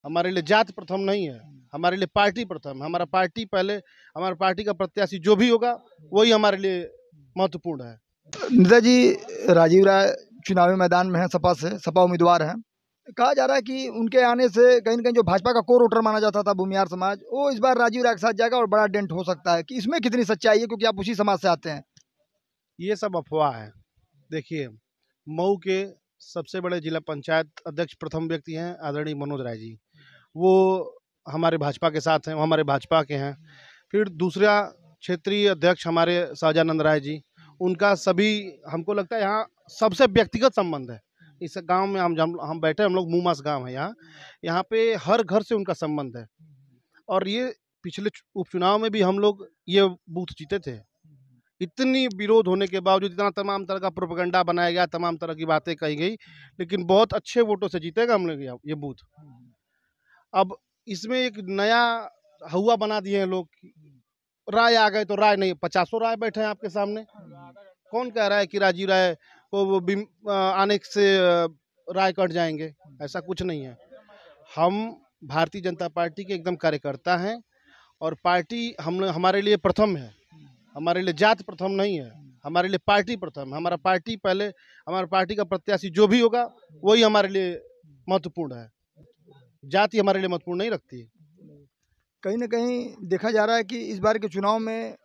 हमारे लिए जात प्रथम नहीं है, हमारे लिए पार्टी प्रथम। हमारा पार्टी पहले, हमारा पार्टी का प्रत्याशी जो भी होगा वही हमारे लिए महत्वपूर्ण है। नेताजी राजीव राय चुनावी मैदान में हैं, सपा से, सपा उम्मीदवार हैं। कहा जा रहा है कि उनके आने से कहीं न कहीं जो भाजपा का कोर वोटर माना जाता था भूमिहार समाज, वो इस बार राजीव राय के साथ जाएगा और बड़ा डेंट हो सकता है। कि इसमें कितनी सच्चाई है, क्योंकि आप उसी समाज से आते हैं? ये सब अफवाह है। देखिए, मऊ के सबसे बड़े जिला पंचायत अध्यक्ष प्रथम व्यक्ति हैं आदरणीय मनोज राय जी। वो हमारे भाजपा के साथ हैं, वो हमारे भाजपा के हैं। फिर दूसरा क्षेत्रीय अध्यक्ष हमारे सहजानंद राय जी, उनका सभी, हमको लगता है यहाँ सबसे व्यक्तिगत संबंध है। इस गांव में हम बैठे, हम लोग मुमास गांव है यहाँ, यहाँ पे हर घर से उनका संबंध है। और ये पिछले उपचुनाव में भी हम लोग ये बूथ जीते थे। इतनी विरोध होने के बावजूद, इतना तमाम तरह का प्रोपेगेंडा बनाया गया, तमाम तरह की बातें कही गई, लेकिन बहुत अच्छे वोटों से जीतेगा हम लोग ये बूथ। अब इसमें एक नया हुआ बना दिए हैं लोग, राय आ गए तो राय नहीं, 50 राय बैठे हैं आपके सामने। कौन कह रहा है कि राजीव राय को वो आने से राय कट जाएंगे? ऐसा कुछ नहीं है। हम भारतीय जनता पार्टी के एकदम कार्यकर्ता हैं, और पार्टी हमारे लिए प्रथम है। हमारे लिए जात प्रथम नहीं है, हमारे लिए पार्टी प्रथम। हमारा पार्टी पहले, हमारा पार्टी का प्रत्याशी जो भी होगा वही हमारे लिए महत्वपूर्ण है। जाति हमारे लिए महत्वपूर्ण नहीं रखती। कहीं न कहीं देखा जा रहा है कि इस बार के चुनाव में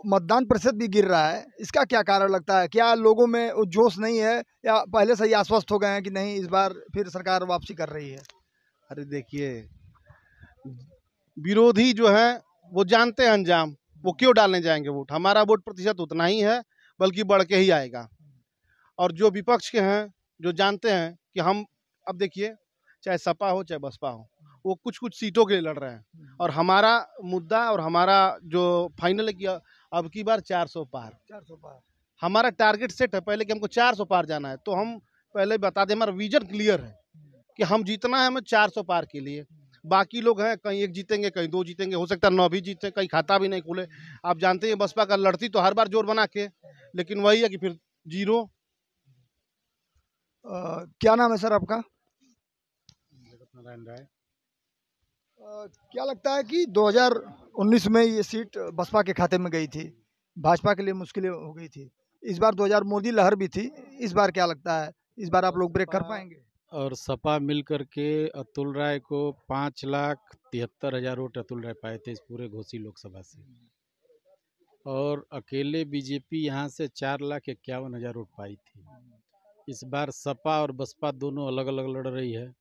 मतदान प्रतिशत भी गिर रहा है। इसका क्या कारण लगता है? क्या लोगों में वो जोश नहीं है, या पहले से ही आश्वस्त हो गए हैं कि नहीं, इस बार फिर सरकार वापसी कर रही है? अरे देखिए, विरोधी जो है वो जानते हैं अंजाम, वो क्यों डालने जाएंगे वोट? हमारा वोट प्रतिशत उतना ही है, बल्कि बढ़ के ही आएगा। और जो विपक्ष के हैं, जो जानते हैं कि हम, अब देखिए, चाहे सपा हो चाहे बसपा हो, वो कुछ कुछ सीटों के लिए लड़ रहे हैं, और हमारा मुद्दा और हमारा जो फाइनल है कि अब की बार 400 पार। 400 पार हमारा टारगेट सेट है पहले कि हमको 400 पार जाना है। तो हम पहले बता दें, हमारा विजन क्लियर है कि हम जीतना है हमें 400 पार के लिए। बाकी लोग हैं, कहीं एक जीतेंगे, कहीं दो जीतेंगे, हो सकता है 9 भी जीते, कहीं खाता भी नहीं खुले। आप जानते हैं बसपा का लड़ती तो हर बार जोर बना के, लेकिन वही है कि फिर जीरो। क्या नाम है सर आपका? नारायण राय। क्या लगता है कि 2019 में ये सीट बसपा के खाते में गई थी, भाजपा के लिए मुश्किलें हो गई थी। इस बार 2000 मोदी लहर भी थी। इस बार क्या लगता है, इस बार आप लोग ब्रेक कर पाएंगे? और सपा मिल करके अतुल राय को 5,73,000 वोट अतुल राय पाए थे इस पूरे घोसी लोकसभा से। और अकेले बीजेपी यहाँ से 4,51,000 वोट पाई थी। इस बार सपा और बसपा दोनों अलग अलग लड़ रही है।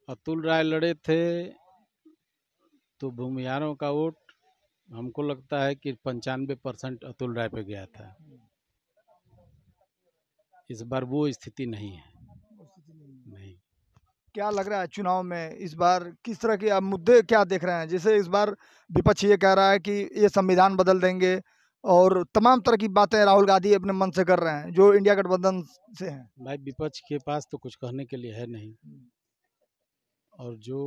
अतुल राय लड़े थे तो भूमिहारों का वोट हमको लगता है कि 95% अतुल राय पे गया था। इस बार वो स्थिति नहीं है। नहीं। क्या लग रहा है चुनाव में इस बार किस तरह के आप मुद्दे क्या देख रहे हैं? जैसे इस बार विपक्ष ये कह रहा है कि ये संविधान बदल देंगे, और तमाम तरह की बातें राहुल गांधी अपने मन से कर रहे हैं, जो इंडिया गठबंधन से हैं। भाई, विपक्ष के पास तो कुछ कहने के लिए है नहीं। और जो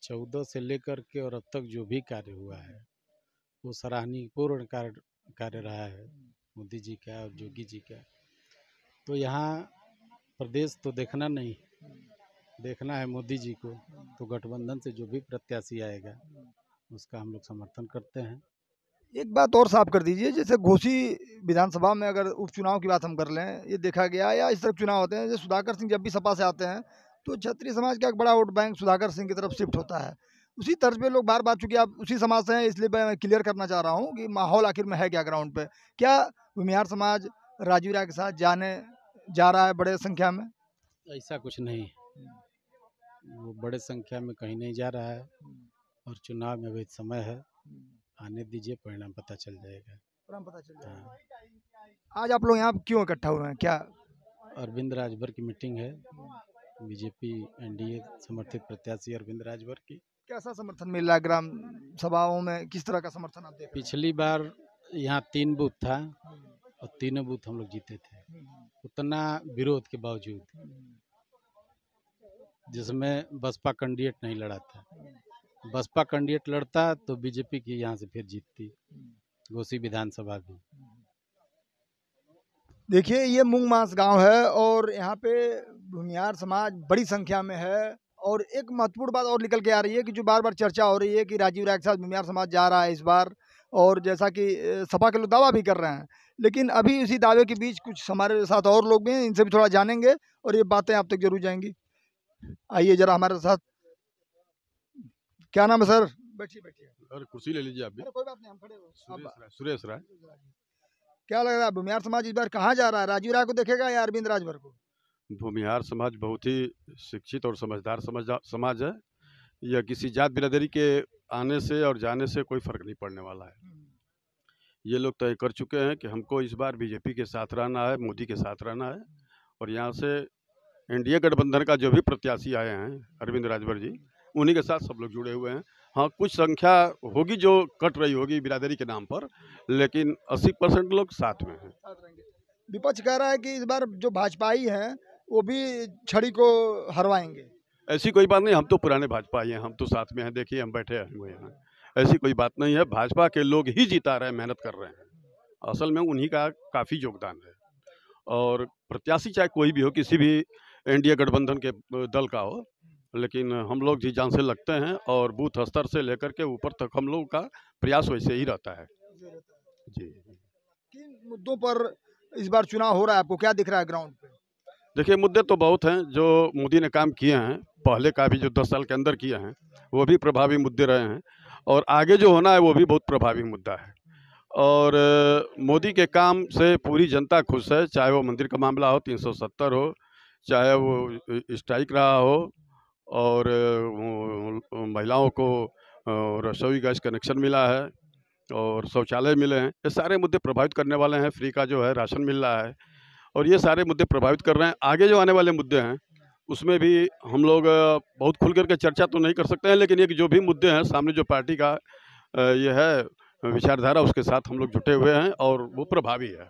14 से लेकर के और अब तक जो भी कार्य हुआ है वो सराहनीय पूर्ण कार्य रहा है मोदी जी का और योगी जी का। तो यहाँ प्रदेश तो देखना नहीं, देखना है मोदी जी को। तो गठबंधन से जो भी प्रत्याशी आएगा उसका हम लोग समर्थन करते हैं। एक बात और साफ कर दीजिए, जैसे घोसी विधानसभा में अगर उपचुनाव की बात हम कर लें, ये देखा गया, या इस तरह चुनाव होते हैं, जैसे सुधाकर सिंह जब भी सपा से आते हैं तो क्षत्रिय समाज का एक बड़ा वोट बैंक सुधाकर सिंह की तरफ शिफ्ट होता है। उसी तर्ज पे लोग बार बार, चूंकि आप उसी समाज से हैं इसलिए मैं क्लियर करना चाह रहा हूँ कि माहौल आखिर में है क्या ग्राउंड पे? क्या भूमिहार समाज राजीव राय के साथ जाने जा रहा है बड़े संख्या में? ऐसा कुछ नहीं है, वो बड़े संख्या में कहीं नहीं जा रहा है। और चुनाव में अभी समय है, आने दीजिए, परिणाम पता चल जाएगा। पता चल जाएगा। आज आप लोग यहाँ क्यों इकट्ठा हुए हैं? क्या अरविंद राजभर की मीटिंग है, बीजेपी एनडीए समर्थित प्रत्याशी अरविंद राजभर की। कैसा समर्थन मिल रहा है ग्राम सभाओं में? किस तरह का समर्थन आप देख रहे हैं? पिछली बार यहाँ 3 बूथ था और तीनों बूथ हम लोग जीते थे, उतना विरोध के बावजूद, जिसमें बसपा कैंडिडेट नहीं लड़ा था। बसपा कैंडिडेट लड़ता तो बीजेपी की यहाँ से फिर जीतती घोसी विधानसभा भी। देखिए, ये मूंग मास गांव है और यहाँ पे भूमिहार समाज बड़ी संख्या में है, और एक महत्वपूर्ण बात और निकल के आ रही है कि जो बार बार चर्चा हो रही है कि राजीव राय के साथ भूमिहार समाज जा रहा है इस बार, और जैसा कि सपा के लोग दावा भी कर रहे हैं, लेकिन अभी इसी दावे के बीच कुछ हमारे साथ और लोग भी हैं, इनसे भी थोड़ा जानेंगे और ये बातें आप तक जरूर जाएंगी। आइए जरा हमारे साथ। क्या नाम है सर? बैठिए बैठिए। अरे कुर्सी ले लीजिए आप भी। अरे कोई बात नहीं, हम खड़े हो। सुरेश राय। क्या लग रहा है भूमिहार समाज इस बार कहाँ जा रहा है? राजीव राय को देखेगा या अरविंद राजभर को? भूमिहार समाज बहुत ही शिक्षित और समझदार समाज है। यह किसी जात बिरादरी के आने से और जाने से कोई फर्क नहीं पड़ने वाला है। ये लोग तय कर चुके हैं कि हमको इस बार बीजेपी के साथ रहना है, मोदी के साथ रहना है। और यहाँ से एनडीए गठबंधन का जो भी प्रत्याशी आए हैं अरविंद राजभर जी, उन्हीं के साथ सब लोग जुड़े हुए हैं। हाँ, कुछ संख्या होगी जो कट रही होगी बिरादरी के नाम पर, लेकिन 80% लोग साथ में हैं। विपक्ष कह रहा है कि इस बार जो भाजपाई हैं वो भी छड़ी को हरवाएंगे। ऐसी कोई बात नहीं, हम तो पुराने भाजपाई हैं, हम तो साथ में हैं। देखिए हम बैठे हुए हैं, ऐसी कोई बात नहीं है। भाजपा के लोग ही जिता रहे हैं, मेहनत कर रहे हैं। असल में उन्हीं का काफ़ी योगदान है। और प्रत्याशी चाहे कोई भी हो, किसी भी एनडीए गठबंधन के दल का हो, लेकिन हम लोग जी जान से लगते हैं और बूथ स्तर से लेकर के ऊपर तक हम लोगों का प्रयास वैसे ही रहता है जी। किन मुद्दों पर इस बार चुनाव हो रहा है, आपको क्या दिख रहा है ग्राउंड पे? देखिए, मुद्दे तो बहुत हैं जो मोदी ने काम किए हैं, पहले का भी जो 10 साल के अंदर किए हैं वो भी प्रभावी मुद्दे रहे हैं, और आगे जो होना है वो भी बहुत प्रभावी मुद्दा है। और मोदी के काम से पूरी जनता खुश है, चाहे वो मंदिर का मामला हो, 370 हो, चाहे वो स्ट्राइक रहा हो, और महिलाओं को रसोई गैस कनेक्शन मिला है और शौचालय मिले हैं। ये सारे मुद्दे प्रभावित करने वाले हैं। फ्री का जो है राशन मिल रहा है, और ये सारे मुद्दे प्रभावित कर रहे हैं। आगे जो आने वाले मुद्दे हैं उसमें भी हम लोग बहुत खुल करके चर्चा तो नहीं कर सकते हैं, लेकिन ये जो भी मुद्दे हैं सामने जो पार्टी का ये है विचारधारा, उसके साथ हम लोग जुटे हुए हैं और वो प्रभावी है।